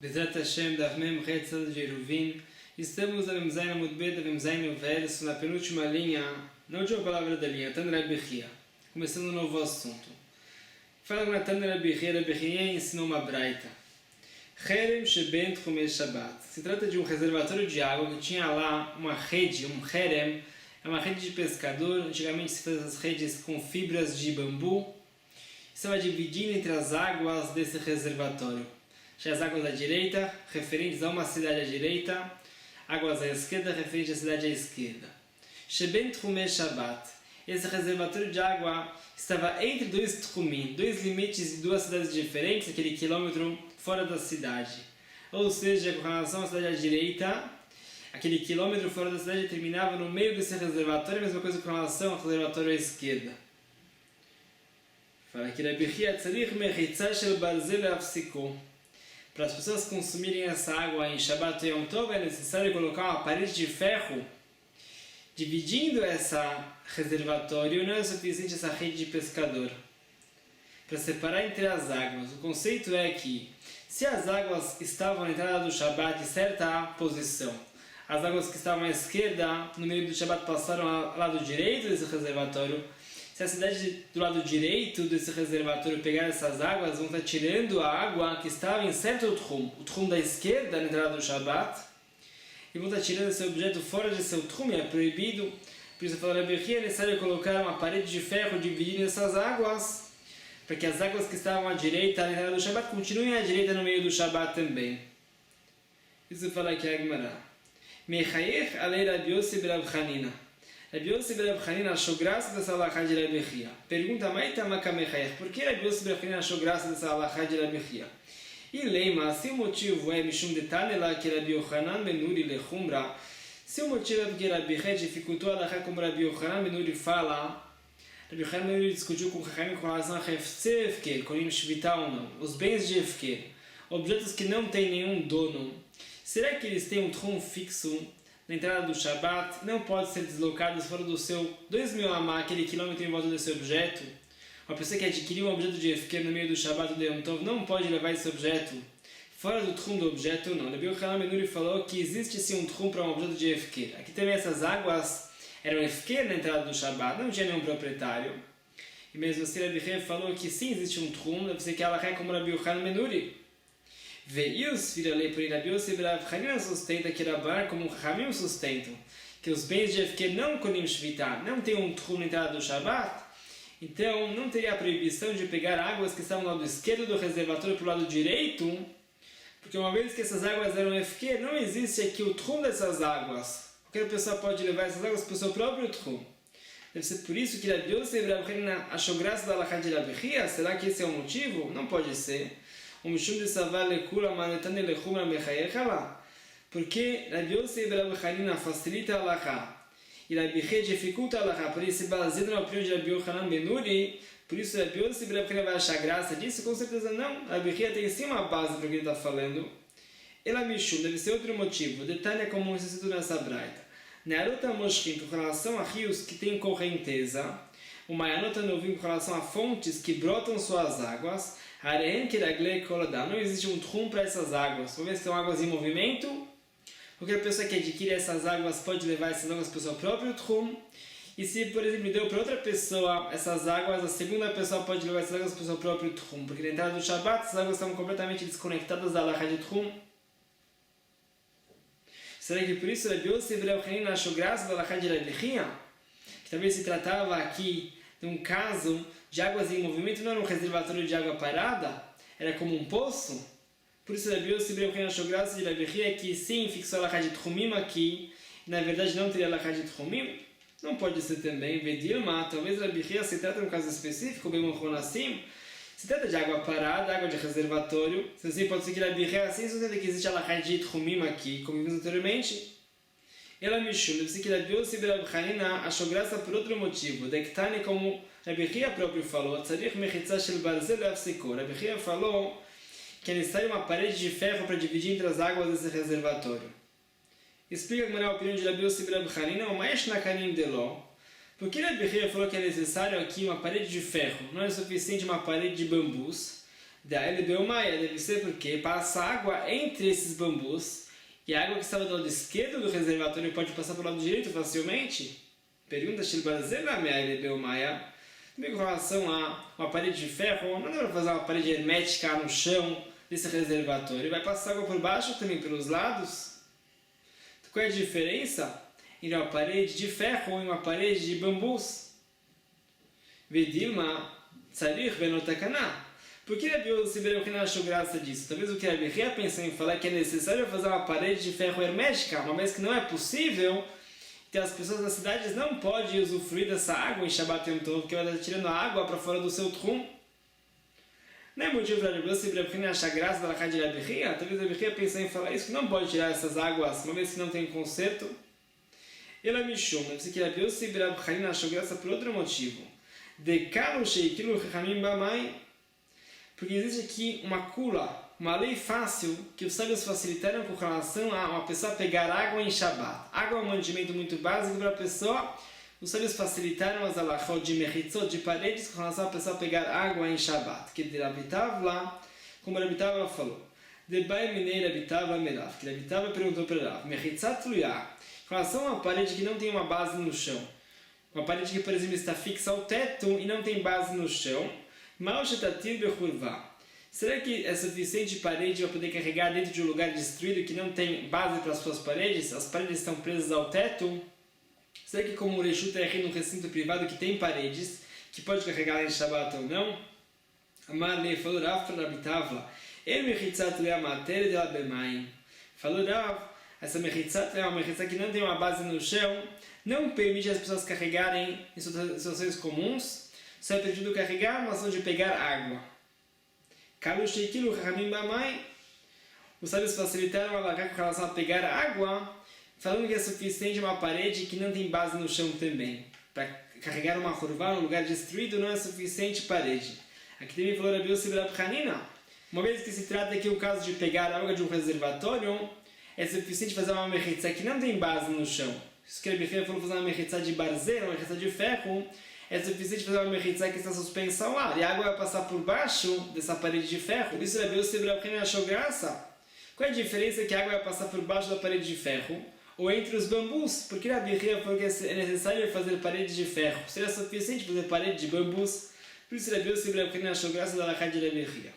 Bezrat Hashem, Daf Mem Retzad de Eruvin. Estamos na Memzain Amudbet, Memzain no verso, na penúltima linha, na última palavra da linha, Tana Rabbi Chia. Começando um novo assunto. Fala que na Tana Rabbi Chia ensinou uma braita. Cherem Sheben Tchumei Shabbat. Se trata de um reservatório de água que tinha lá uma rede, um cherem, é uma rede de pescador. Antigamente se fazia essas redes com fibras de bambu. Estava dividindo entre as águas desse reservatório. Tinha as águas à direita, referentes a uma cidade à direita, águas à esquerda, referentes à cidade à esquerda. Sheben Tchumei Shabbat. Esse reservatório de água estava entre dois tchumim, dois limites de duas cidades diferentes, aquele quilômetro fora da cidade. Ou seja, com relação à cidade à direita, aquele quilômetro fora da cidade terminava no meio desse reservatório, a mesma coisa com relação ao reservatório à esquerda. Fala que Rabbi Chia tzarich mechitzah shel barzel le'afsiko. Para as pessoas consumirem essa água em Shabbat Yom Tov, é necessário colocar uma parede de ferro dividindo esse reservatório. Não é suficiente essa rede de pescador para separar entre as águas. O conceito é que se as águas estavam na entrada do Shabbat em certa posição, as águas que estavam à esquerda no meio do Shabbat passaram ao lado direito desse reservatório. Se a cidade do lado direito desse reservatório pegar essas águas, vão estar tirando a água que estava em certo tchum, o tchum da esquerda na entrada do Shabbat, e vão estar tirando esse objeto fora de seu tchum, é proibido. Por isso, fala Rabbi Chia, é necessário colocar uma parede de ferro dividindo essas águas, para que as águas que estavam à direita na entrada do Shabbat continuem à direita no meio do Shabbat também. Isso fala aqui a Gemara. Mechayech alei Rabbi Yossi b'Rav Chanina. Rabbi Yossi b'Rav Chanina achou graça dessa alahá de Rabbi Chia. Pergunta, por que Rabbi Yossi b'Rav Chanina achou graça dessa alahá de Rabbi Chia? E leima, se o motivo é Mishum detanela que Rabbi Yochanan benuri lechumra, se o motivo é porque Rabbi Chia dificultou a alahá como Rabbi Yochanan benuri fala, Rabbi Yochanan benuri discutiu com o Chachamim com relação a Hefse Efker, Korim Shvita ou não, os bens de Efker, objetos que não têm nenhum dono. Será que eles têm um tron fixo na entrada do Shabbat, não pode ser deslocados fora do seu 2.000 amá, aquele quilômetro em volta desse objeto? Uma pessoa que adquiriu um objeto de Efker no meio do Shabbat do Yom Tov não pode levar esse objeto fora do tchum do objeto, não. Rabbi Yochanan benuri falou que existe sim um tchum para um objeto de Efker. Aqui também essas águas eram Efker na entrada do Shabbat, não tinha nenhum proprietário. E mesmo assim Rabbi Chia falou que sim existe um tchum, deve ser que ela é como Rabbi Yochanan benuri. Veios vira lei por Rabbi Yossi b'Rav Chanina sustenta que Rabban, como o Chachamim sustentam, que os bens de Efker não konim shvita, não tem um tchum na entrada do Shabbat, então não teria a proibição de pegar águas que estavam no lado esquerdo do reservatório para o lado direito, porque uma vez que essas águas eram Efker, não existe aqui o tchum dessas águas. Qualquer pessoa pode levar essas águas para o seu próprio tchum. Deve ser por isso que Rabbi Yossi b'Rav Chanina achou graça da alahá de Rabbi Chia. Será que esse é o motivo? Não pode ser. O Mishum de Savar Lekula Manetane Lechumra Mechayechala. Porque Rabbi Yossi b'Rav Chanina facilita a alahá e Rabbi Chia dificulta a alahá, por isso se baseia na opinião de Rabbi Yochanan benuri, por isso Rabbi Yossi b'Rav Chanina vai achar graça disso? Com certeza não. Rabbi Chia tem sim uma base para o que ele está falando. Ela Mishum deve ser outro motivo. Detalhe é como se situa nessa braita. Nearota Moshkin, com relação a rios que têm correnteza, o Mayanota Novim com relação a fontes que brotam suas águas, não existe um tchum para essas águas. Uma vez que são águas em movimento, qualquer pessoa que adquire essas águas pode levar essas águas para o seu próprio tchum. E se, por exemplo, deu para outra pessoa essas águas, a segunda pessoa pode levar essas águas para o seu próprio tchum. Porque na entrada do Shabbat, essas águas estão completamente desconectadas da alahá de tchum. Será que por isso Rabbi Yossi b'Rav Chanina achou graça da alahá de Rabbi Chia? Que talvez se tratava aqui de um caso de águas em movimento, não era um reservatório de água parada, era como um poço. Por isso Rabbi Yossi b'Rav Chanina achou graça de Rabbi Chia que sim, fixou a alahá de tchumim aqui, e na verdade não teria alahá de tchumim. Não pode ser também Vedilma, talvez Rabbi Chia se trata de um caso específico, bem assim, se trata de água parada, água de reservatório. Se assim pode ser que Rabbi Chia assim sustenta que existe alahá de tchumim aqui, como vimos anteriormente. Ela Mishum, deve ser que Rabbi Yossi b'Rav Chanina achou graça por outro motivo. Dektani, como Rabbi Chia próprio falou, tzarich mechitzah shel barzel le'afsiko. Rabbi Chia falou que é necessário uma parede de ferro para dividir entre as águas desse reservatório. Explica como é a opinião de Rabbi Yossi b'Rav Chanina, o maesh nakanim delo. Por que Rabbi Chia falou que é necessário aqui uma parede de ferro? Não é suficiente uma parede de bambus. Daí Beumaya deve ser porque passa água entre esses bambus e a água que estava do lado esquerdo do reservatório pode passar para o lado direito facilmente. Pergunta Shilbarzela Meaile Beumaya. Também com relação a uma parede de ferro, não dá para fazer uma parede hermética no chão desse reservatório. Vai passar água por baixo também pelos lados. Então, qual é a diferença entre uma parede de ferro e uma parede de bambus? Vedilma Tzarich Benotakana. Por que Rabi Yossi ben Yochanan achou graça disso? Talvez o que Rabi Ria pensou em falar é que é necessário fazer uma parede de ferro hermética, uma vez que não é possível, então as pessoas das cidades não podem usufruir dessa água em Shabbat Yom Tov, porque vai estar tirando a água para fora do seu trum. Não é motivo para Rabi Yossi ben Yochanan achar graça da Lachá de Rabi Ria? Talvez Rabi Ria pensou em falar isso, que não pode tirar essas águas, uma vez que não tem conserto. Ela me chama, deve ser que Rabi Yossi ben Yochanan achou graça por outro motivo. Decalo Sheikilu Chachamim Bamai. Porque existe aqui uma lei fácil que os sábios facilitaram com relação a uma pessoa pegar água em Shabbat. Água é um mantimento muito básico para a pessoa. Os sábios facilitaram as alachot de mechitzot, de paredes, com relação a pessoa pegar água em Shabbat. Que de Rabitav lá, como Rabitav falou. Debai minei Rabitav melav. Que Rabitav perguntou para Rav. Mechitzat luyah. Com relação a uma parede que não tem uma base no chão. Uma parede que, por exemplo, está fixa ao teto e não tem base no chão. Será que é suficiente parede para poder carregar dentro de um lugar destruído que não tem base para as suas paredes? As paredes estão presas ao teto? Será que como o Reshut é num recinto privado que tem paredes, que pode carregar em Shabbat ou não? Amar le falou Rav para Rabitavla. El mechitzat le amater de la bemaim. Falou Rav, essa mechitzat é uma mechitzat que não tem uma base no chão, não permite as pessoas carregarem em situações comuns. Só é permitido carregar uma ação de pegar água. Os sábios facilitaram a alahá com relação a pegar água, falando que é suficiente uma parede que não tem base no chão também. Para carregar uma curva num lugar destruído não é suficiente parede. Aqui também falou Rabi Yossi ben Yochanan. Uma vez que se trata aqui o caso de pegar água de um reservatório, é suficiente fazer uma mechitzá que não tem base no chão. Se o Rabi Ria falou fazer uma mechitzá de barzeira, uma mechitzá de ferro, é suficiente fazer uma mechitzá que está suspensa ao ar. E a água vai passar por baixo dessa parede de ferro. Por isso Rabi Yossi ben Yochanan achou graça. Qual é a diferença que a água vai passar por baixo da parede de ferro? Ou entre os bambus? Porque Rabi Ria falou que é necessário fazer parede de ferro. Seria suficiente fazer parede de bambus? Por isso Rabi Yossi ben Yochanan achou graça da alahá de Rabi Ria.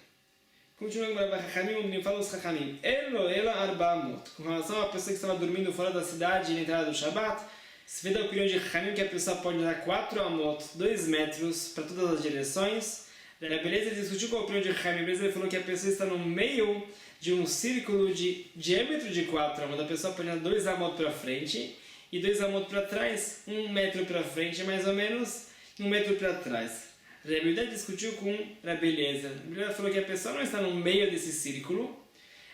Continuando com Rabi Chachamim, onde fala os Chachamim. Ela arbamot. Com relação à pessoa que estava dormindo fora da cidade na entrada do Shabbat, se vê da opinião de Chachamim que a pessoa pode dar 4 amot, 2 metros, para todas as direções. Daí a beleza discutiu com a opinião de Chachamim. A beleza falou que a pessoa está no meio de um círculo de diâmetro de 4 amot. A pessoa pode dar 2 amot para frente e 2 amot para trás. 1 metro para frente, mais ou menos, e 1 metro para trás. Rabi Yehuda discutiu com Rabi Eliezer. Rabi Yehuda falou que a pessoa não está no meio desse círculo.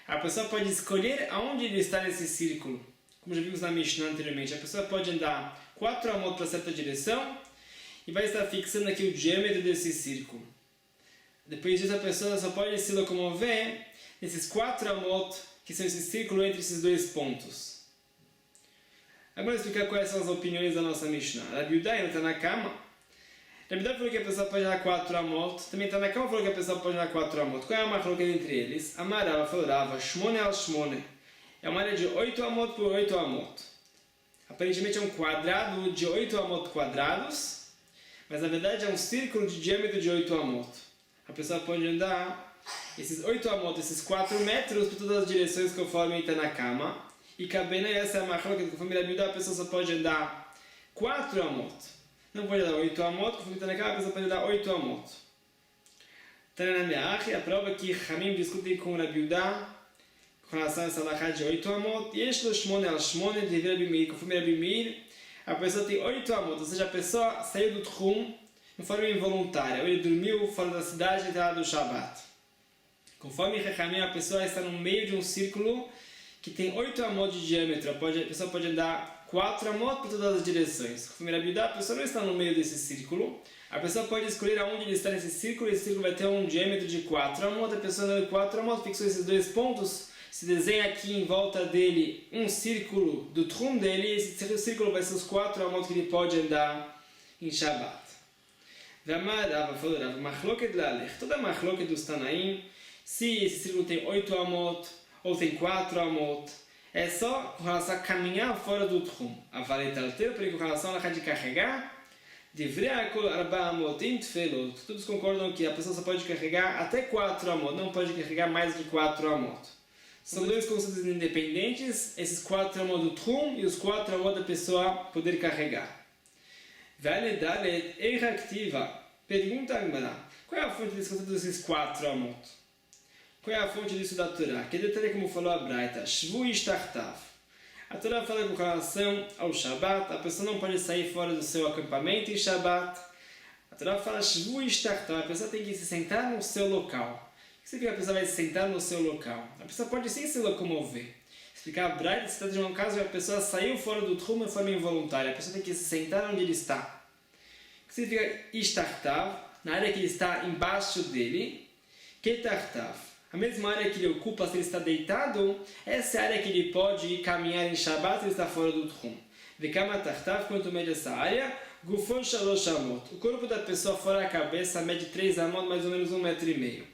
A pessoa pode escolher aonde ele está nesse círculo. Como já vimos na Mishnah anteriormente, a pessoa pode andar 4 amot para certa direção e vai estar fixando aqui o diâmetro desse círculo. Depois disso, a pessoa só pode se locomover nesses 4 amot, que são esse círculo entre esses 2 pontos. Agora vou explicar quais são as opiniões da nossa Mishnah. Rabi Yehuda está na cama. Rabi Yehuda falou que a pessoa pode andar 4 amot. Também está na cama falou que a pessoa pode andar 4 amot. Qual é a macroca entre eles? Amarava falou Rava, Shmone al Shmone. É uma área de 8 amot por 8 amot. Aparentemente é um quadrado de 8 amot quadrados, mas na verdade é um círculo de diâmetro de 8 amot. A pessoa pode andar esses 8 amot, esses 4 metros por todas as direções conforme está na cama. E cabena, essa é a macroca, conforme Rabi Yehuda, a pessoa só pode andar 4 amot. Não pode andar 8 amot, conforme está na cama, a pessoa pode andar 8 amot. A prova que Hamim discute com Rabi Yehuda com relação a essa alahá de 8 amot, e este Shmone al Shmone de Rabi Meir, conforme Rabi Meir, a pessoa tem 8 amot, ou seja, a pessoa saiu do Tchum de forma involuntária, ou ele dormiu fora da cidade e entrada do Shabbat. Conforme Chachamim, a pessoa está no meio de um círculo que tem 8 amot de diâmetro, a pessoa pode andar 4 amot por todas as direções. Conforme Rabi Yehuda, a pessoa não está no meio desse círculo, a pessoa pode escolher aonde ele está nesse círculo, esse círculo vai ter um diâmetro de 4 amot, a pessoa andando 4 amot, fixou esses 2 pontos, se desenha aqui em volta dele um círculo do trum dele, esse círculo vai ser os 4 amot que ele pode andar em Shabbat. Ve'amar Rava falou, Rava, machloket la'alech. Toda machloket dos Tanaim, se esse círculo tem 8 amot, ou tem 4 amot, é só com relação a caminhar fora do tchum. A valetalteu, porém com relação a de carregar, todos concordam que a pessoa só pode carregar até 4 amot, não pode carregar mais de 4 amot. São dois conceitos independentes, esses 4 amot do tchum e os 4 amot da pessoa poder carregar. Vale dalet eiractiva. Pergunta a Gemara, qual é a fonte desse conceito desses 4 amot? Qual é a fonte disso da Torá? Que detalhe como falou a Braita, Shvu ishtartav. A Torá fala com relação ao Shabat, a pessoa não pode sair fora do seu acampamento em Shabat. A Torá fala Shvu ishtartav, a pessoa tem que se sentar no seu local. O que significa que a pessoa vai se sentar no seu local? A pessoa pode sim se locomover. Explicar a Braita, se trata de um caso em que a pessoa saiu fora do tchum de forma involuntária. A pessoa tem que se sentar onde ele está. O que significa ishtartav? Na área que ele está embaixo dele. Ketartav. A mesma área que ele ocupa se ele está deitado, essa é a área que ele pode caminhar em Shabat se ele está fora do tchum. Vekama tartav, quanto mede essa área? Gufon shalosh amot. O corpo da pessoa fora a cabeça mede 3 amot, mais ou menos 1,5 metro.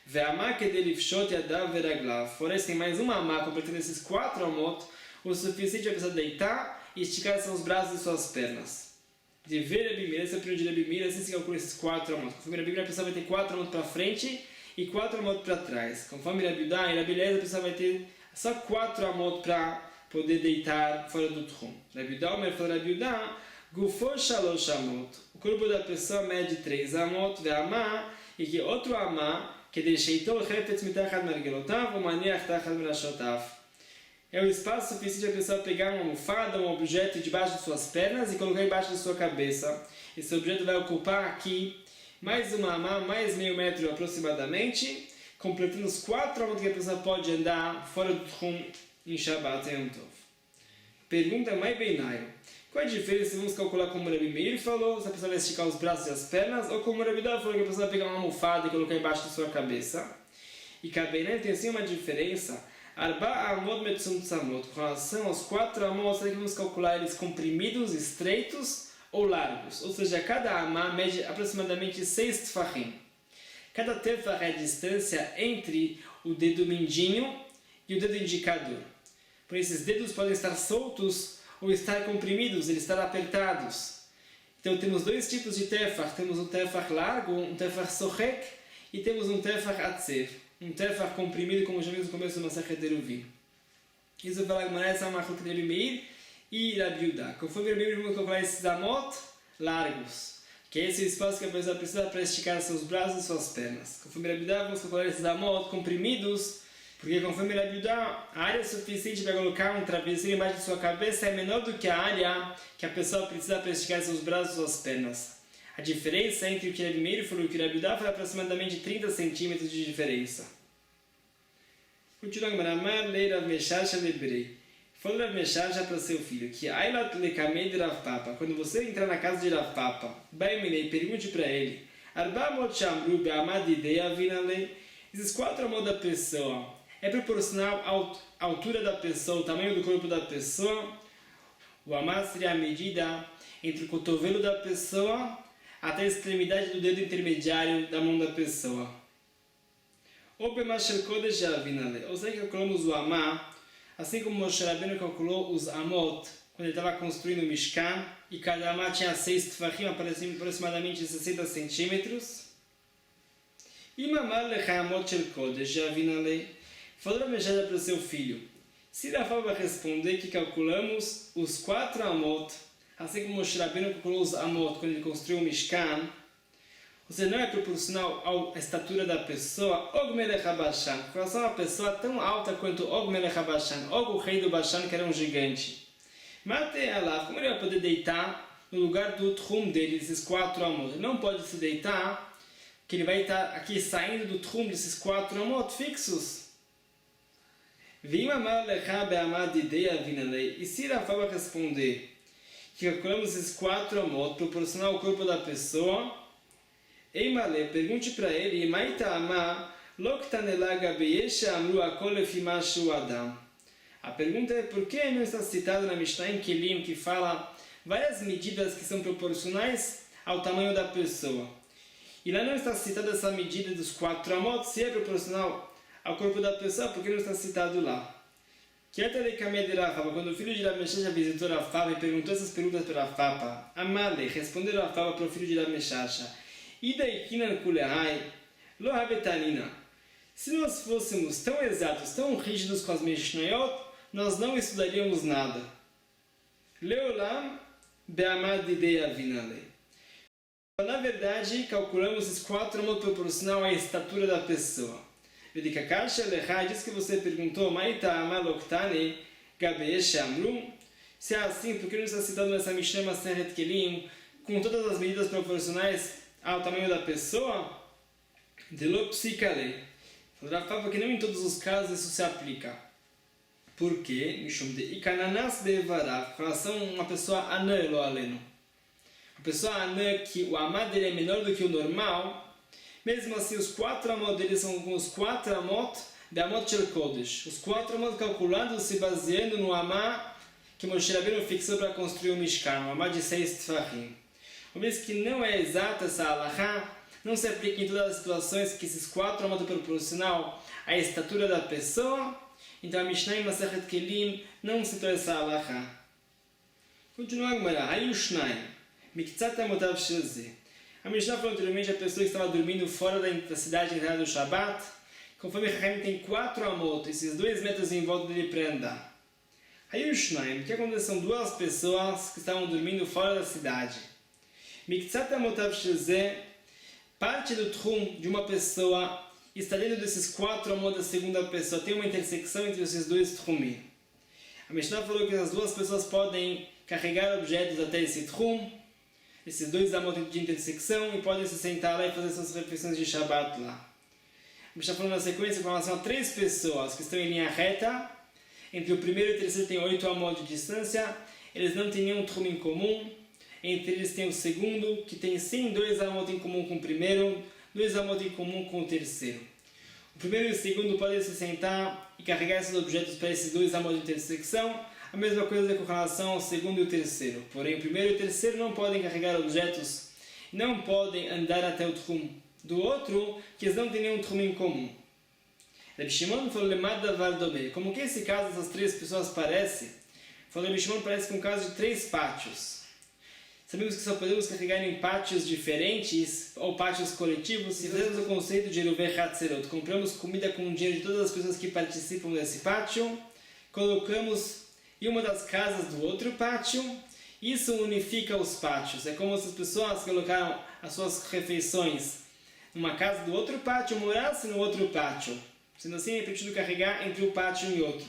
Ve'amá kedelifshot yadav veraglav. Fora isso tem mais uma amá, completando esses 4 amot, o suficiente para a pessoa deitar e esticar seus braços e suas pernas. De ver a bimira, esse é o primeiro de bimira, assim se calcula esses 4 amot. Conforme a bimira, a pessoa vai ter 4 amot para frente e 4 amot para trás. Conforme Rabi Yudá e Rabi Eliezer, a pessoa vai ter só 4 amot para poder deitar fora do tchum. Rabi Yudá, o falou Rabi Yudá, Gufo shalosh amot. O corpo da pessoa mede 3 amot, ve'amá, e que outro amá, que deixeitou refetz mitachad mergelotav, o maniach tachad merashotav. É o espaço suficiente para a pessoa pegar uma almofada, um objeto debaixo de suas pernas e colocar embaixo de sua cabeça. Esse objeto vai ocupar aqui mais uma amá, mais meio metro aproximadamente, completando os 4 amot que a pessoa pode andar fora do tchum em Shabbat Yom Tov. Pergunta mais beinaio. Qual é a diferença se vamos calcular como o Rabi Meir falou, se a pessoa vai esticar os braços e as pernas, ou como o Rabi Yudá falou que a pessoa vai pegar uma almofada e colocar embaixo de sua cabeça? E Kabeinaim tem assim uma diferença. Arba amot metzum tzamot. Com relação aos 4 amot, será que vamos calcular eles comprimidos, estreitos ou largos? Ou seja, cada amá mede aproximadamente 6 tfachim. Cada tefach é a distância entre o dedo mindinho e o dedo indicador. Por esses dedos podem estar soltos ou estar comprimidos, eles estar apertados. Então temos 2 tipos de tefach. Temos um tefach largo, um tefach sochek, e temos um tefach atzev, um tefach comprimido, como já vimos no começo do Masechet Eruvin. Isso vai falar que essa é uma machlokes de Rabi Meir e Rabi Yudá. Conforme Rabi Meir, vamos calcular esses amot largos, que é esse espaço que a pessoa precisa para esticar seus braços e suas pernas. Conforme Rabi Yudá, vamos calcular esses amot comprimidos, porque conforme Rabi Yudá, a área suficiente para colocar um travesseiro embaixo de sua cabeça é menor do que a área que a pessoa precisa para esticar seus braços e suas pernas. A diferença entre o que Rabi Meir falou e o que Rabi Yudá foi aproximadamente 30 centímetros de diferença. Continuando, Ramar lei Rav Mesharsha lebrei. Falou Rav Mesharsha para seu filho que Ailat lekamei de Rav Papa. Quando você entrar na casa de Rav Papa, Baiminei, pergunte para ele. Arba amot shamru be'amad ideia vinalei. Esses 4 amot da pessoa é proporcional à altura da pessoa, o tamanho do corpo da pessoa. O amad seria a medida entre o cotovelo da pessoa até a extremidade do dedo intermediário da mão da pessoa. Ou b'mashel kodesh avinale. Ou seja, calculamos o amá, assim como Moshe Rabbeinu calculou os amot, quando ele estava construindo o Mishkan, e cada amá tinha 6 tfachim, aproximadamente 60 centímetros. E mamar lechamot shel kodesh avinale. Falou a mensagem para o seu filho. Se Rafa vai responder que calculamos os 4 amot, assim como Moshe Rabbeinu calculou os amot quando ele construiu o Mishkan, ou seja, não é proporcional à estatura da pessoa, Og Melech HaBashan, com relação a uma pessoa tão alta quanto Og Melech HaBashan, Og o rei do Bashan, que era um gigante. Mate Allah, como ele vai poder deitar no lugar do tchum dele, desses 4 amot? Ele não pode se deitar, porque ele vai estar aqui saindo do tchum desses 4 amot fixos. E se Rafa vai responder que calculamos esses 4 amot proporcional ao corpo da pessoa, Eimale, pergunte para ele, a pergunta é por que não está citado na Mishnah em Kelim, que fala várias medidas que são proporcionais ao tamanho da pessoa. E lá não está citada essa medida dos 4 amot, se é proporcional ao corpo da pessoa, porque não está citado lá. Que até de Kameh de Rafapa, quando o filho de Rav Meshacha visitou Rafapa e perguntou essas perguntas para Rafapa, Amale, respondeu Rafapa para o filho de Rav Meshacha, Ida ikinan kulehai, lo havetanina. Se nós fôssemos tão exatos, tão rígidos com as Mishnayot, nós não estudaríamos nada. Leolam be'amad idei avinale. Na verdade, calculamos esses 4 amot proporcional à estatura da pessoa. Vedikakasha lechai, diz que você perguntou, Maita amaloktane gabeesh amru. Se é assim, por que não está citado nessa Mishnah Maseret Kelim, com todas as medidas proporcionais ao tamanho da pessoa? Delo psikale. Fala porque não em todos os casos isso se aplica. Por quê? Mishum de ikananas devarav, com relação a uma pessoa anã lo aleno. Uma pessoa anã que o amad dele é menor do que o normal, mesmo assim os 4 amot dele são com os 4 amot de amot shel kodesh. Os 4 amot calculados se baseando no amad que Moshe Rabbeinu fixou para construir o Mishkan, o amad de 6 tfachim. Uma vez que não é exata essa alahá, não se aplica em todas as situações que esses 4 amot é proporcional à estatura da pessoa, então a Mishnah em Masechet Kelim não citou essa alahá. Continua a Gemara, Hayushnaim, Miktzat amotav shel zeh. A Mishnah falou anteriormente a pessoa que estava dormindo fora da cidade entrada do Shabat, conforme Chachamim tem 4 amot, esses 2 metros em volta dele para andar. Hayushnaim, o que acontece? São 2 pessoas que estavam dormindo fora da cidade. Miktzat amotav shel zeh, parte do tchum de uma pessoa está dentro desses 4 amot da segunda pessoa, tem uma intersecção entre esses 2 tchumim. A Mishnah falou que as 2 pessoas podem carregar objetos até esse tchum, esses 2 amot de intersecção, e podem se sentar lá e fazer suas refeições de Shabbat lá. A Mishnah falou na sequência com relação a 3 pessoas que estão em linha reta, entre o primeiro e o terceiro tem 8 amot de distância, eles não têm nenhum tchum em comum, entre eles tem o segundo, que tem sim 2 amot em comum com o primeiro, 2 amot em comum com o terceiro. O primeiro e o segundo podem se sentar e carregar esses objetos para esses 2 amot de intersecção. A mesma coisa com relação ao segundo e o terceiro. Porém, o primeiro e o terceiro não podem carregar objetos, não podem andar até o tchum do outro, que eles não têm nenhum tchum em comum. Rabbi Shimon falou, Lemad davar domeh. Como que esse caso dessas 3 pessoas parece? Falou, Rabbi Shimon parece com um caso de 3 pátios. Sabemos que só podemos carregar em pátios diferentes ou pátios coletivos se fizermos o conceito de Eruvei Hatzerot. Compramos comida com o dinheiro de todas as pessoas que participam desse pátio, colocamos em uma das casas do outro pátio, isso unifica os pátios. É como se as pessoas colocaram as suas refeições numa casa do outro pátio, morassem no outro pátio. Sendo assim, é permitido carregar entre um pátio e outro.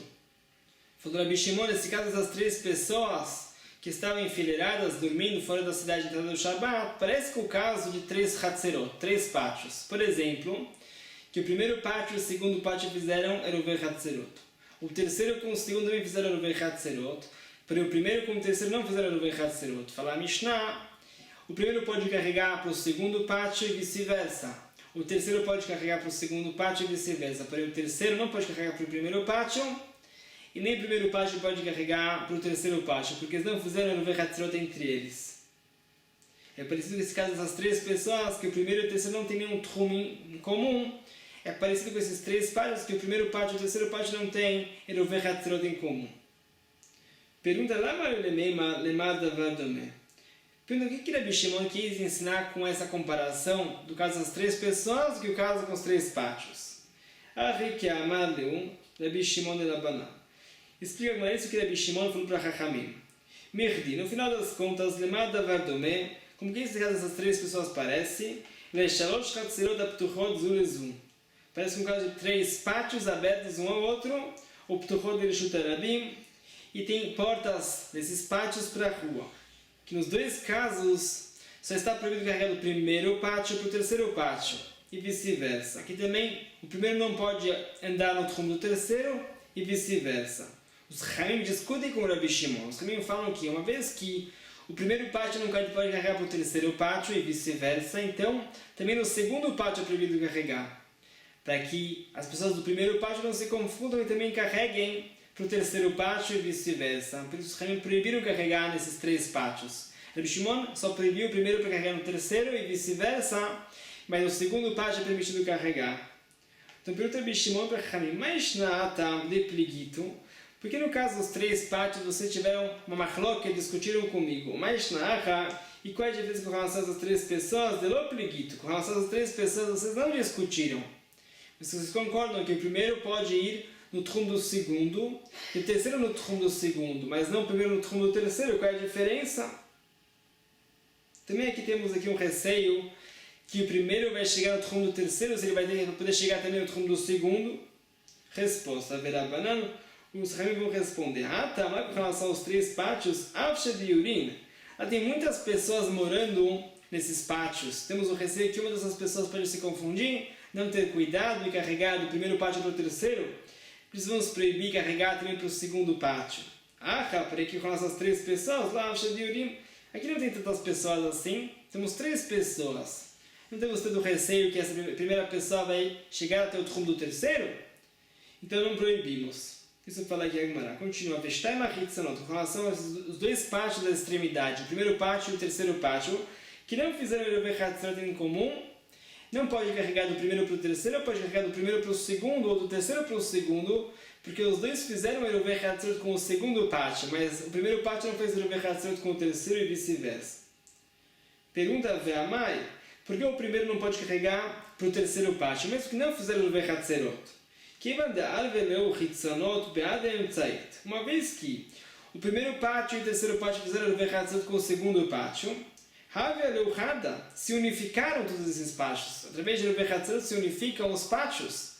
Falou Rabbi Shimon, nesse caso, essas 3 pessoas que estavam enfileiradas, dormindo fora da cidade entrada do Shabat, parece com o caso de 3 Hatzerot, 3 pátios. Por exemplo, que o primeiro pátio e o segundo pátio fizeram Eruvei Hatzerot. O terceiro com o segundo também fizeram Eruvei Hatzerot. Porém, o primeiro com o terceiro não fizeram Eruvei Hatzerot. Fala a Mishnah, o primeiro pode carregar para o segundo pátio e vice-versa. O terceiro pode carregar para o segundo pátio e vice-versa. Porém, o terceiro não pode carregar para o primeiro pátio e nem o primeiro pátio pode carregar para o terceiro pátio, porque eles não fizeram Eruvei Hatzerot entre eles. É parecido com esse caso dessas 3 pessoas, que o primeiro e o terceiro não têm nenhum tchum em comum. É parecido com esses 3 pátios, que o primeiro pátio e o terceiro pátio não têm Eruvei Hatzerot em comum. Pergunta Lama lemar davar domeh. Pergunta o que Rabbi Shimon quis ensinar com essa comparação do caso das 3 pessoas e o caso com os 3 pátios. Arri amar leum, Rabbi Shimon de Labanan. Explica agora isso que Rabbi Shimon falou para Chachamim. Merdi, no final das contas, lemar davar domeh, como que esse caso dessas 3 pessoas parece, Leshalosh Hatzerot aptuchot zu lezu. Parece um caso de 3 pátios abertos um ao outro, o ptuchot de Reshut Harabim, e tem portas desses pátios para a rua. Que nos 2 casos só está proibido carregar do primeiro pátio para o terceiro pátio, e vice-versa. Aqui também o primeiro não pode andar no tchum do terceiro, e vice-versa. Os Chaim discutem com o Rabbi Shimon. Os Chaim falam que uma vez que o primeiro pátio não pode carregar para o terceiro pátio, e vice-versa, então também no segundo pátio é proibido carregar. Para que as pessoas do primeiro pátio não se confundam e também carreguem para o terceiro pátio e vice-versa. Por isso os Chaim proibiram carregar nesses 3 pátios. Rabbi Shimon só proibiu o primeiro para carregar no terceiro e vice-versa, mas no segundo pátio é permitido carregar. Então pergunta Bishimon para Hamim, mas naatam de pligito, porque no caso dos 3 pátios vocês tiveram uma machloca e discutiram comigo, mas naaha, e qual é a diferença com relação às 3 pessoas? De lo pligito, com relação às 3 pessoas vocês não discutiram. Vocês concordam que o primeiro pode ir no trum do segundo, e o terceiro no trum do segundo, mas não o primeiro no trum do terceiro, qual é a diferença? Também aqui temos um receio que o primeiro vai chegar no trum do terceiro, se ele vai poder chegar também no trum do segundo. Resposta, Verabanan, os Ramim vão responder, tá, mas com relação aos 3 pátios, Avshe de Yurin, tem muitas pessoas morando nesses pátios. Temos o receio que uma dessas pessoas pode se confundir, não ter cuidado e carregar do primeiro pátio para o terceiro. Precisamos proibir carregar também para o segundo pátio. Para aqui com relação às 3 pessoas, lá Avshe de Yurin, aqui não tem tantas pessoas assim, temos 3 pessoas. Não temos tanto receio que essa primeira pessoa vai chegar até o trum do terceiro? Então não proibimos. Isso fala aqui a Gemara. Continua. Com relação aos 2 pátios da extremidade, o primeiro pátio e o terceiro pátio, que não fizeram o em comum, não pode carregar do primeiro para o terceiro, ou pode carregar do primeiro para o segundo, ou do terceiro para o segundo, porque os 2 fizeram o com o segundo pátio, mas o primeiro pátio não fez o com o terceiro e vice-versa. Pergunta a Ve'amai, por que o primeiro não pode carregar para o terceiro pátio, mesmo que não fizeram o Vechatzerot? Uma vez que o primeiro pátio e o terceiro pátio fizeram o Vechatzerot com o segundo pátio, se unificaram todos esses pátios. Através do Vechatzerot se unificam os pátios.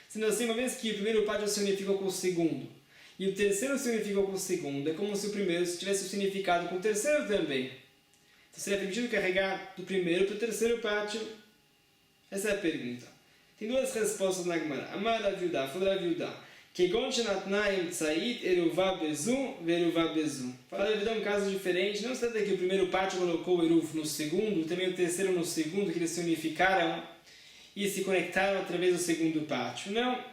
Sendo assim, uma vez que o primeiro pátio se unificou com o segundo e o terceiro se unificou com o segundo, é como se o primeiro tivesse se unificado com o terceiro também. Então seria permitido carregar do primeiro para o terceiro pátio? Essa é a pergunta. Tem 2 respostas na Gemara. Amar Raviudá, falou Raviudá. Kegon shenatnaim tzait eruvá bezu veruvá bezu. Fala Raviudá um caso diferente. Não se trata que o primeiro pátio colocou o eruv no segundo, também o terceiro no segundo, que eles se unificaram e se conectaram através do segundo pátio. Não.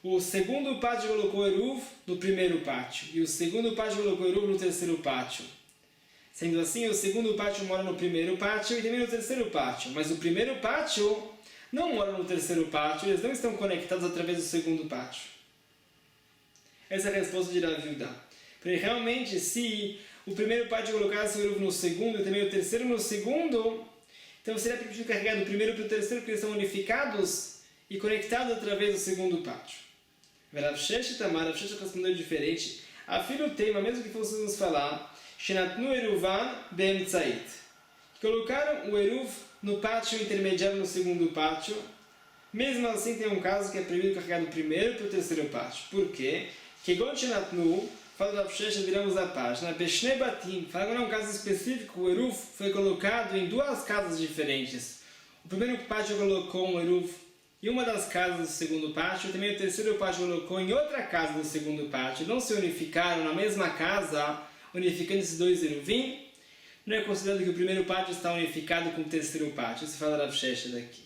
O segundo pátio colocou o eruv no primeiro pátio e o segundo pátio colocou o eruv no terceiro pátio. Sendo assim, o segundo pátio mora no primeiro pátio e também no terceiro pátio. Mas o primeiro pátio não mora no terceiro pátio, eles não estão conectados através do segundo pátio. Essa é a resposta de Raviudá. Porque realmente, se o primeiro pátio colocasse o eruv no segundo e também o terceiro no segundo, então seria permitido carregar do primeiro para o terceiro, porque eles são unificados e conectados através do segundo pátio. Rav Sheshet respondeu diferente. Afilo tema, mesmo que fôssemos falar, Shenatnu eruvan be'emtzait. Colocaram o eruv no pátio intermediário no segundo pátio. Mesmo assim, tem um caso que é proibido carregar do primeiro para o terceiro pátio. Por quê? Kegon Shenatnu, fala Rav Sheshet, viramos a página. Beshne batim, fala agora um caso específico, o eruv foi colocado em 2 casas diferentes. O primeiro pátio colocou um eruv em uma das casas do segundo pátio, e também o terceiro pátio colocou em outra casa do segundo pátio. Não se unificaram na mesma casa, unificando esses 2 eruvim. Não é considerado que o primeiro pátio está unificado com o terceiro pátio. Isso fala Rav Sheshet daqui.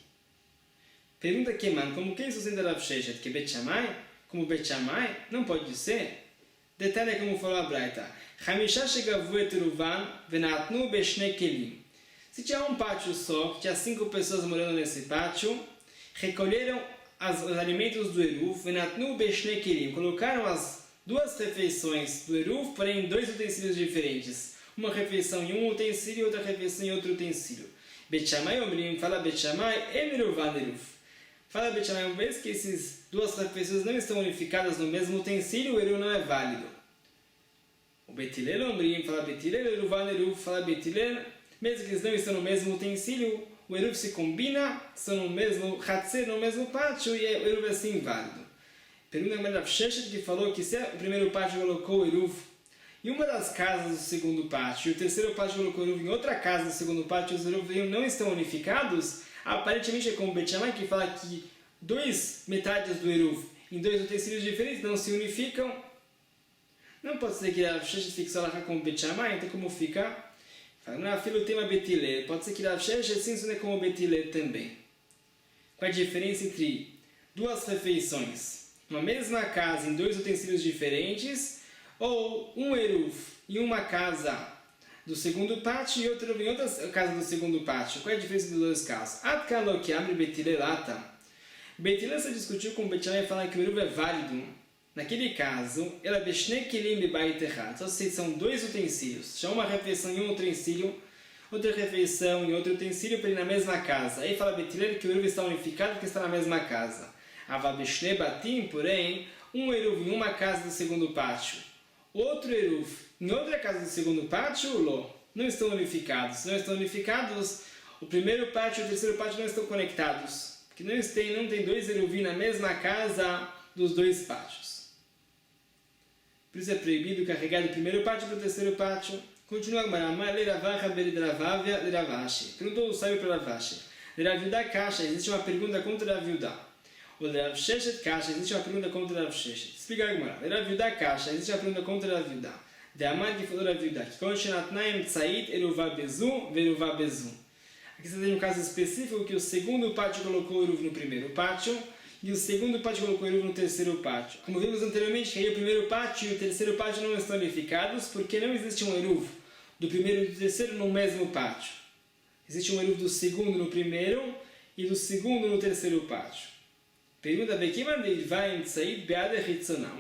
Pergunta aqui, mano, como que isso sustenta Rav Sheshet? Que Bet Shammai? Como Bet Shammai? Não pode ser. Detalhe como falou a Braita. Hamisha shegavu et eruvan venatnu beshne kelim. Se tinha um pátio só, que tinha 5 pessoas morando nesse pátio, recolheram os alimentos do eruv, venatnu beshne kelim. Colocaram as 2 refeições do eruv, porém em 2 utensílios diferentes. Uma refeição em um utensílio e outra refeição em outro utensílio. Bet Shammai Omrim, fala Bet Shammai, Emeruvan eruv. Fala Bet Shammai, uma vez que essas 2 refeições não estão unificadas no mesmo utensílio, o eruv não é válido. O Bet Hillel Omrim, fala Bet Hillel, Eruvan eruv, fala Bet Hillel, mesmo que eles não estão no mesmo utensílio, o eruv se combina, estão no mesmo Hatzer, no mesmo pátio, e o eruv é assim válido. Pergunta a Rav Sheshet, que falou que se o primeiro pátio colocou o eruv em uma das casas do segundo pátio, e o terceiro pátio colocou o eruv em outra casa do segundo pátio, os eruvim não estão unificados, aparentemente é como Bet Shammai, que fala que 2 metades do eruv em 2 utensílios diferentes não se unificam. Não pode ser que Rav Sheshet fixou lá como Bet Shammai, então como fica? Fala, não, filho, tema Bet Hillel. Pode ser que Rav Sheshet se ensine como Bet Hillel também. Qual a diferença entre 2 refeições? Uma mesma casa em 2 utensílios diferentes, ou um eruv em uma casa do segundo pátio e outro eruv em outra casa do segundo pátio. Qual é a diferença dos dois casos? Atkalo que abre betilelata. Betilelata discutiu com Betilel e fala que o eruv é válido. Naquele caso, ela beshne kelim bebait echad. Só se são dois utensílios. Se uma refeição em um utensílio, outra refeição em outro utensílio para ir na mesma casa. Aí fala Betilel que o eruv está unificado porque está na mesma casa. Ava beshne batim, porém, um eruv em uma casa do segundo pátio, outro eruv em outra casa do segundo pátio, não estão unificados. Se não estão unificados, o primeiro pátio e o terceiro pátio não estão conectados. Porque não tem dois eruvim na mesma casa dos dois pátios. Por isso é proibido carregar do primeiro pátio para o terceiro pátio. Continua a Gemara. Perguntou o sábio para Ravashi. Leraviudá Kasha, existe uma pergunta contra Raviudá. O Lerav Sheshet Kasha, existe uma pergunta contra Rav Sheshet. Explica a Gemara. Leraviudá Kasha, existe uma pergunta contra Raviudá. De Amar que falou Raviudá. Que quando Shenatnaim Tzait Eruvá Bezu, Veruvá Bezu. Aqui você tem um caso específico que o segundo pátio colocou o eruv no primeiro pátio e o segundo pátio colocou o eruv no terceiro pátio. Como vimos anteriormente, que aí o primeiro pátio e o terceiro pátio não estão unificados porque não existe um eruv do primeiro e do terceiro no mesmo pátio. Existe um eruv do segundo no primeiro e do segundo no terceiro pátio. Pergunta uma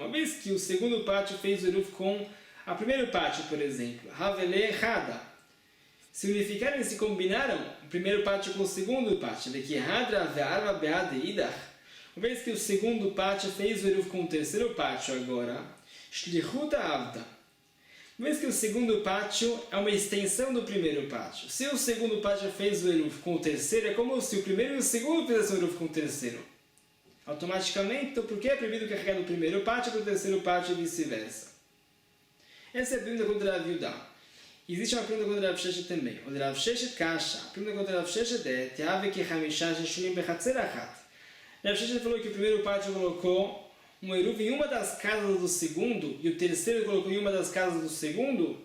vez que o segundo pátio fez o eruv com o primeiro pátio, por exemplo, Havele Hada. Se unificaram e se combinaram o primeiro pátio com o segundo pátio, uma vez que o segundo pátio fez o eruv com o terceiro pátio agora, Shlichuta Avda. Uma vez que o segundo pátio é uma extensão do primeiro pátio. Se o segundo pátio fez o eruv com o terceiro, é como se o primeiro e o segundo fizessem o eruv com o terceiro. Automaticamente, então por que é proibido carregar do primeiro pátio para o terceiro pátio e vice-versa? Essa é a pergunta contra a Raviudá. Existe uma pergunta contra Rav Sheshet também. O Rav Sheshet Kasha. A pergunta contra Rav Sheshet é Teave que Hamisha Sheshuim Bechatzer Achat. Rav Sheshet falou que o primeiro pátio colocou um eruv em uma das casas do segundo e o terceiro colocou em uma das casas do segundo.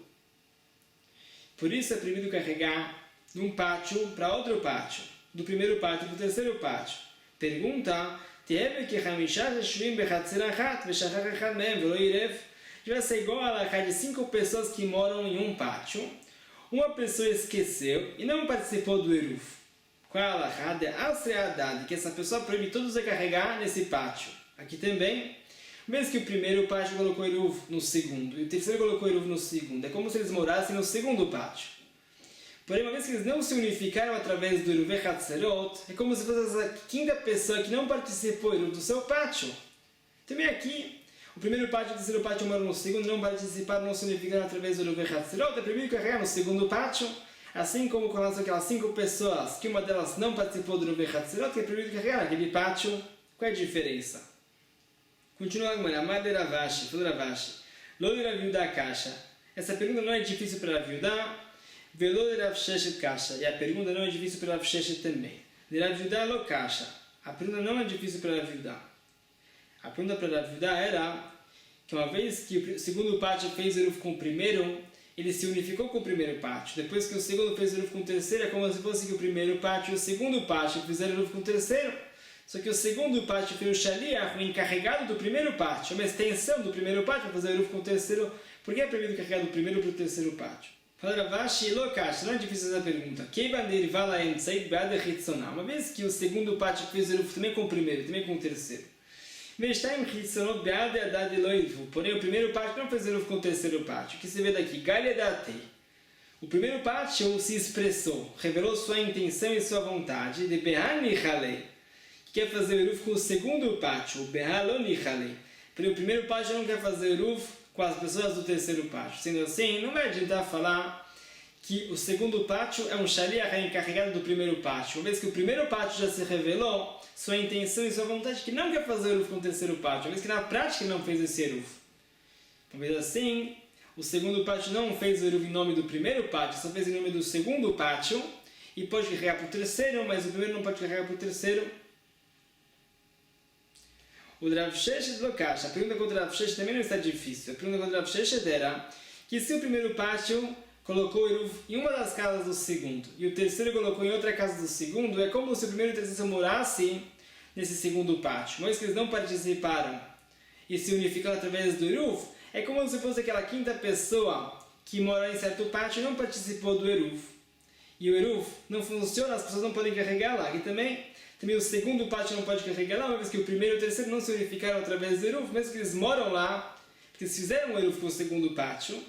Por isso é proibido carregar de um pátio para outro pátio. Do primeiro pátio para o terceiro pátio. Pergunta Teave que Hamisha Sheshuim Bechatzer Achat Veshachach Echad Mehem Velo Irev. Vai ser igual a alahá de 5 pessoas que moram em um pátio. Uma pessoa esqueceu e não participou do eruv. Qual é a alahá? De Asreadad, que essa pessoa proíbe todos a carregar nesse pátio. Aqui também, mesmo que o primeiro pátio colocou eruv no segundo e o terceiro colocou eruv no segundo, é como se eles morassem no segundo pátio. Porém, uma vez que eles não se unificaram através do eruv Hatzerot, é como se fosse essa quinta pessoa que não participou do eruv do seu pátio. Também aqui, o primeiro pátio e o terceiro pátio moram no segundo, não participaram, não se unificaram através do eruv Hatzerot, é proibido carregar no segundo pátio, assim como com relação àquelas 5 pessoas, que uma delas não participou do eruv Hatzerot, que é proibido carregar naquele pátio. Qual é a diferença? Continua a Gemara, Amar de Ravashi, falou Ravashi, Lo de Raviudá Kasha. Essa pergunta não é difícil para Raviudá, Velo de Rav Sheshet Kasha, e a pergunta não é difícil para Rav Sheshet também. De Raviudá Lo Kasha, a pergunta não é difícil para Raviudá. A pergunta para Raviudá era que uma vez que o segundo pátio fez o eruv com o primeiro, ele se unificou com o primeiro pátio. Depois que o segundo fez o eruv com o terceiro, é como se fosse que o primeiro pátio e o segundo pátio fizeram o eruv com o terceiro. Só que o segundo pátio foi o shaliach, o encarregado do primeiro pátio, uma extensão do primeiro pátio para fazer o eruv com o terceiro. Por que é proibido carregar do primeiro para o terceiro pátio? Fala Ravashi, Lokash, não é difícil essa pergunta. Uma vez que o segundo pátio fez o eruv também com o primeiro, também com o terceiro. Porém, o primeiro pátio não fez eruv com o terceiro pátio. O que se vê daqui? O primeiro pátio se expressou, revelou sua intenção e sua vontade de que quer fazer o eruv com o segundo pátio, o Porém, o primeiro pátio não quer fazer eruv com as pessoas do terceiro pátio. Sendo assim, não vai adiantar falar que o segundo pátio é um shaliach encarregado do primeiro pátio. Uma vez que o primeiro pátio já se revelou sua intenção e sua vontade que não quer fazer eruv com o terceiro pátio, uma vez que na prática ele não fez esse eruv. Uma vez assim, o segundo pátio não fez o eruv em nome do primeiro pátio, só fez em nome do segundo pátio, e pode carregar para o terceiro, mas o primeiro não pode carregar para o terceiro. O Rav Sheshet Lokash, a pergunta contra o Rav Sheshet também não está difícil. A pergunta contra o Rav Sheshet era que se o primeiro pátio colocou o eruv em uma das casas do segundo e o terceiro colocou em outra casa do segundo, é como se o primeiro e o terceiro morassem nesse segundo pátio. Mas que eles não participaram e se unificaram através do eruv, é como se fosse aquela quinta pessoa que mora em certo pátio não participou do Eruv. E o Eruv não funciona, as pessoas não podem carregar lá. E também o segundo pátio não pode carregar lá, uma vez que o primeiro e o terceiro não se unificaram através do Eruv, mesmo que eles moram lá, porque eles fizeram o Eruv com o segundo pátio.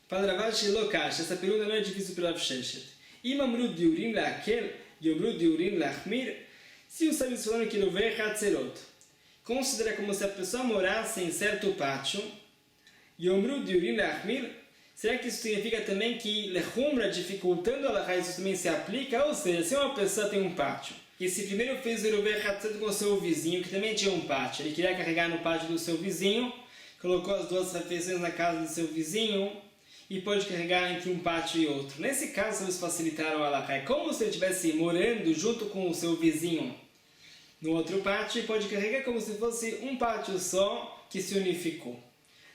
Para Ravashi Lokash, essa pergunta não é difícil para Rav Sheshet. Imamrud diurim la'akel, yomrud diurim la'achmir. Se os sábios falaram que Rovei Hatzerot considera como se a pessoa morasse em certo pátio, yomrud diurim la'achmir, será que isso significa também que lechumra, dificultando a Laha, isso também se aplica? Ou seja, se uma pessoa tem um pátio, e se primeiro fez o Rovei Hatzerot com o seu vizinho, que também tinha um pátio, ele queria carregar no pátio do seu vizinho, colocou as duas refeições na casa do seu vizinho, e pode carregar entre um pátio e outro. Nesse caso, eles facilitaram a Laha. É como se ele estivesse morando junto com o seu vizinho no outro pátio e pode carregar como se fosse um pátio só que se unificou.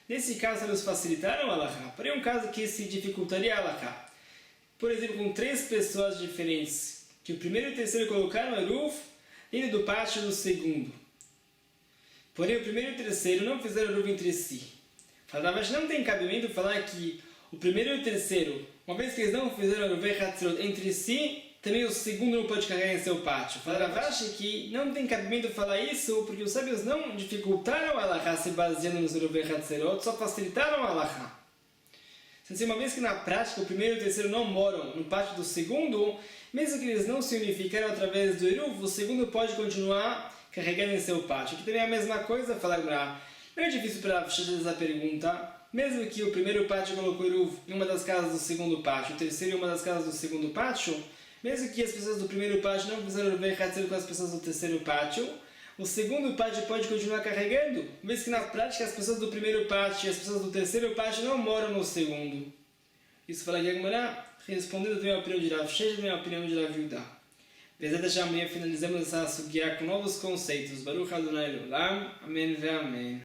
Nesse caso, eles facilitaram a Laha. Porém, um caso que se dificultaria a Laha. Por exemplo, com 3 pessoas diferentes, que o primeiro e o terceiro colocaram o Eruv dentro do pátio do segundo. Porém, o primeiro e o terceiro não fizeram Eruv entre si. Mas não tem cabimento falar que o primeiro e o terceiro, uma vez que eles não fizeram o Rovei Hatzerot entre si, também o segundo não pode carregar em seu pátio. Fala Ravashi que não tem cabimento falar isso, porque os sábios não dificultaram a Laha se baseando no Rovei Hatzerot, só facilitaram a Laha. Assim, uma vez que na prática o primeiro e o terceiro não moram no pátio do segundo, mesmo que eles não se unificaram através do Eruv, o segundo pode continuar carregando em seu pátio. Aqui também é a mesma coisa, falar não é difícil para fazer essa pergunta. Mesmo que o primeiro pátio colocou Eruv em uma das casas do segundo pátio, o terceiro em uma das casas do segundo pátio, mesmo que as pessoas do primeiro pátio não fizeram Rovei Hatzerot com as pessoas do terceiro pátio, o segundo pátio pode continuar carregando, mesmo que na prática as pessoas do primeiro pátio e as pessoas do terceiro pátio não moram no segundo. Isso fala aqui agora, respondendo também a opinião de Rav Sheshet e a opinião de Rav Yehuda. Bezerra já amanhã finalizamos essa sugiá com novos conceitos. Baruch Adonai Olam. Amém ve amém.